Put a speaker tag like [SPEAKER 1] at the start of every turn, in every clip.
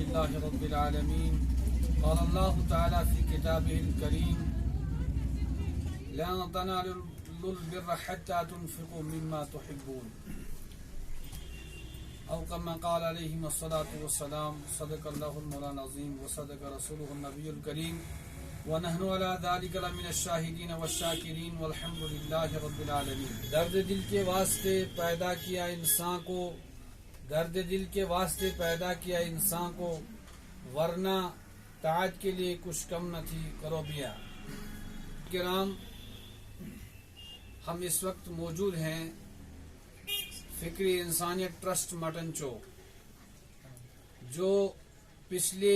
[SPEAKER 1] لله رب العالمين. قال الله تعالى في كتابه الكريم: لن تنالوا البر حتى تنفقوا مما تحبون، او كما قال عليهم الصلاة والسلام. صدق الله المولى العظيم وصدق رسوله النبي الكريم ونحن على ذلك لمن الشاهدين والشاكرين والحمد لله رب العالمين. درد دل کے واسطے پیدا کیا انسان کو، درد دل کے واسطے پیدا کیا انسان کو، ورنہ طاعت کے لیے کچھ کم نہ تھی کرو بیا. کرام، ہم اس وقت موجود ہیں فکری انسانیت ٹرسٹ مٹن چوک، جو پچھلے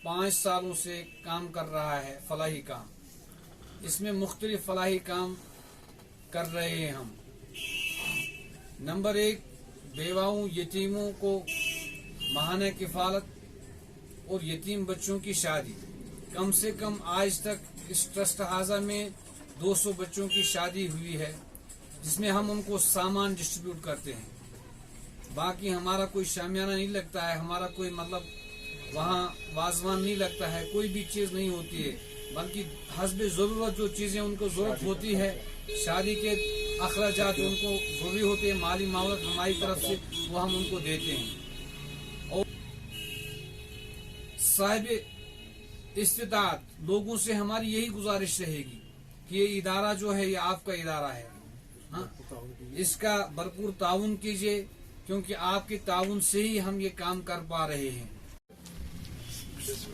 [SPEAKER 1] 5 سالوں سے کام کر رہا ہے، فلاحی کام. اس میں مختلف فلاحی کام کر رہے ہیں ہم. نمبر 1، بیواؤں یتیموں کو ماہانہ کفالت اور یتیم بچوں کی شادی. کم سے کم آج تک اس ٹرسٹ اعضا میں 200 بچوں کی شادی ہوئی ہے، جس میں ہم ان کو سامان ڈسٹریبیوٹ کرتے ہیں. باقی ہمارا کوئی شامیانہ نہیں لگتا ہے، ہمارا کوئی وہاں وازوان نہیں لگتا ہے، کوئی بھی چیز نہیں ہوتی ہے، بلکہ حسب ضرورت جو چیزیں ان کو ضرورت ہوتی ہے، شادی کے اخراجات ان کو ضروری ہوتے ہیں، مالی معاونت ہماری طرف سے وہ ہم ان کو دیتے ہیں. اور صاحب استطاعت لوگوں سے ہماری یہی گزارش رہے گی کہ یہ ادارہ جو ہے یہ آپ کا ادارہ ہے، اس کا بھرپور تعاون کیجیے، کیونکہ آپ کے تعاون سے ہی ہم یہ کام کر پا رہے ہیں.
[SPEAKER 2] بسم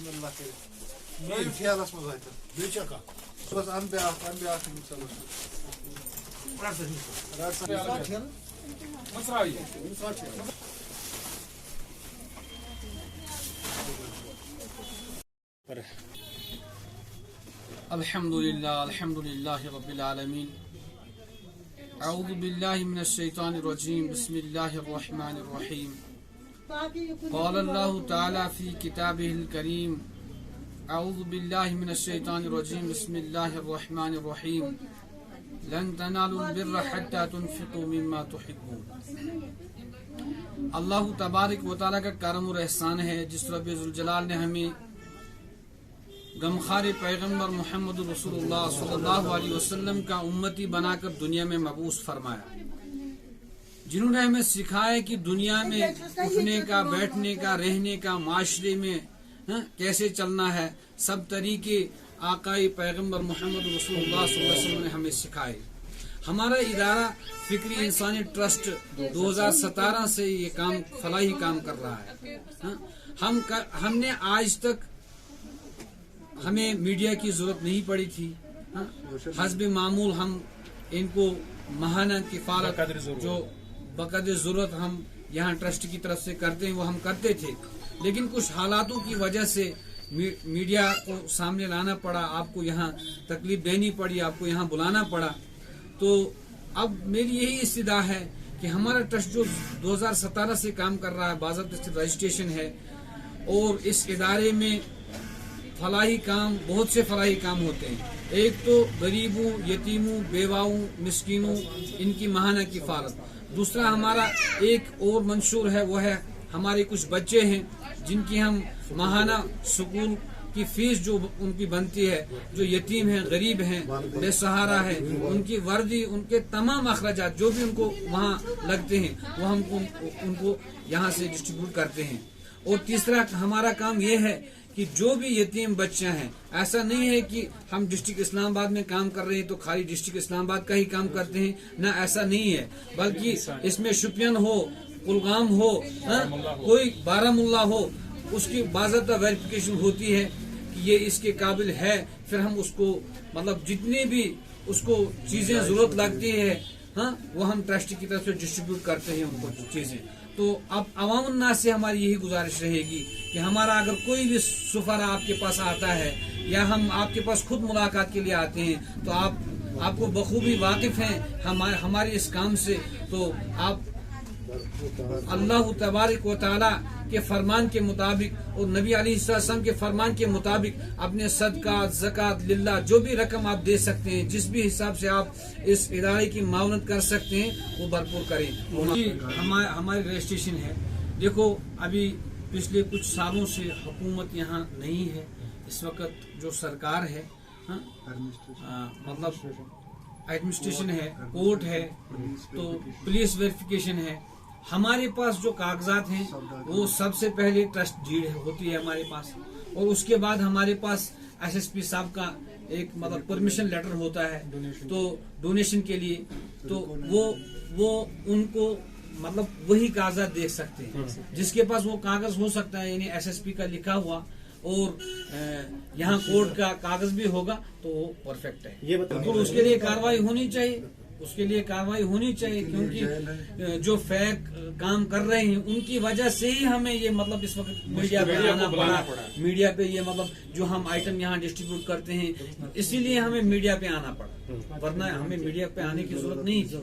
[SPEAKER 2] اللہ خیالس مز بس ان بیاکھ
[SPEAKER 1] الحمدللہ رب العالمین. اعوذ باللہ من الشیطان الرجیم. بسم اللہ الرحمن الرحیم. قال اللہ تعالی فی کتابہ الکریم: اعوذ باللہ من الشیطان الرجیم. بسم اللہ الرحمن الرحیم. لن تنالوا البر حتى تنفقوا مما تحبون. اللہ تبارک و تعالیٰ کا کرم اور احسان ہے جس رب ذوالجلال نے ہمیں غمخوار پیغمبر محمد رسول اللہ صلی اللہ علیہ وسلم کا امتی بنا کر دنیا میں مبعوث فرمایا، جنہوں نے ہمیں سکھایا کہ دنیا میں اٹھنے کا، بیٹھنے کا، رہنے کا، معاشرے میں کیسے چلنا ہے. سب طریقے آقائی پیغمبر محمد رسول اللہ صلی اللہ علیہ وسلم نے ہمیں سکھائے. ہمارا ادارہ فکری انسانی ٹرسٹ 2017 سے یہ کام، فلاحی کام کر رہا ہے. ہم نے آج تک ہمیں میڈیا کی ضرورت نہیں پڑی تھی. حسب معمول ہم ان کو ماہانہ کفالت جو بقدر ضرورت ہم یہاں ٹرسٹ کی طرف سے کرتے ہیں وہ ہم کرتے تھے، لیکن کچھ حالاتوں کی وجہ سے میڈیا کو سامنے لانا پڑا، آپ کو یہاں تکلیف دینی پڑی، آپ کو یہاں بلانا پڑا. تو اب میری یہی استدعا ہے کہ ہمارا ٹرسٹ جو 2017 سے کام کر رہا ہے، باضابطہ رجسٹریشن ہے، اور اس ادارے میں فلاحی کام، بہت سے فلاحی کام ہوتے ہیں. ایک تو غریبوں، یتیموں، بیواؤں، مسکینوں ان کی ماہانہ کفالت. دوسرا ہمارا ایک اور منشور ہے، وہ ہے ہمارے کچھ بچے ہیں جن کی ہم ماہانہ سکول کی فیس جو ان کی بنتی ہے، جو یتیم ہیں، غریب ہیں، بے سہارا ہیں، ان کی وردی، ان کے تمام اخراجات جو بھی ان کو وہاں لگتے ہیں وہ ہم ان کو یہاں سے ڈسٹریبیوٹ کرتے ہیں. اور تیسرا ہمارا کام یہ ہے کہ جو بھی یتیم بچے ہیں، ایسا نہیں ہے کہ ہم ڈسٹرکٹ اسلام آباد میں کام کر رہے ہیں تو خالی ڈسٹرکٹ اسلام آباد کا ہی کام کرتے ہیں، نہ ایسا نہیں ہے، بلکہ اس میں شپین ہو، کلگام ہو، کوئی بارہ ملا ہو، اس کی باضابطہ ویریفیکیشن ہوتی ہے کہ کہ یہ اس کے قابل ہے، پھر ہم اس کو مطلب جتنی بھی اس کو چیزیں ضرورت لگتی ہے ہاں وہ ہم ٹرسٹ کی طرف سے ڈسٹریبیوٹ کرتے ہیں ان کو چیزیں. تو اب عوام الناس سے ہماری یہی گزارش رہے گی کہ ہمارا اگر کوئی بھی سفارہ آپ کے پاس آتا ہے یا ہم آپ کے پاس خود ملاقات کے لیے آتے ہیں تو آپ کو بخوبی واقف ہیں ہمارے اس کام سے، تو آپ اللہ تبارک و تعالی کے فرمان کے مطابق اور نبی علیہ السلام کے فرمان کے مطابق اپنے صدقات زکوٰۃ للہ جو بھی رقم آپ دے سکتے ہیں، جس بھی حساب سے آپ اس ادارے کی معاونت کر سکتے ہیں وہ بھرپور کریں. ہماری رجسٹریشن ہے، دیکھو ابھی پچھلے کچھ سالوں سے حکومت یہاں نہیں ہے. اس وقت جو سرکار ہے مطلب ایڈمنسٹریشن ہے، کورٹ ہے، تو پولیس ویریفیکیشن ہے. ہمارے پاس جو کاغذات ہیں وہ سب سے پہلے ٹرسٹ ڈیڈ ہوتی ہے ہمارے پاس، اور اس کے بعد ہمارے پاس ایس ایس پی صاحب کا ایک مطلب پرمیشن لیٹر ہوتا ہے تو ڈونیشن کے لیے، تو وہ ان کو مطلب وہی کاغذات دیکھ سکتے ہیں. جس کے پاس وہ کاغذ ہو سکتا ہے یعنی ایس ایس پی کا لکھا ہوا اور یہاں کورٹ کا کاغذ بھی ہوگا تو وہ پرفیکٹ ہے. بالکل اس کے لیے کاروائی ہونی چاہیے، کیونکہ جو فیک کام کر رہے ہیں ان کی وجہ سے ہی ہمیں یہ مطلب اس وقت میڈیا پہ آنا پڑا. میڈیا پہ یہ مطلب جو ہم آئٹم یہاں ڈسٹریبیوٹ کرتے ہیں اسی لیے ہمیں میڈیا پہ آنا پڑا، ورنہ ہمیں میڈیا پہ آنے کی ضرورت نہیں تھی.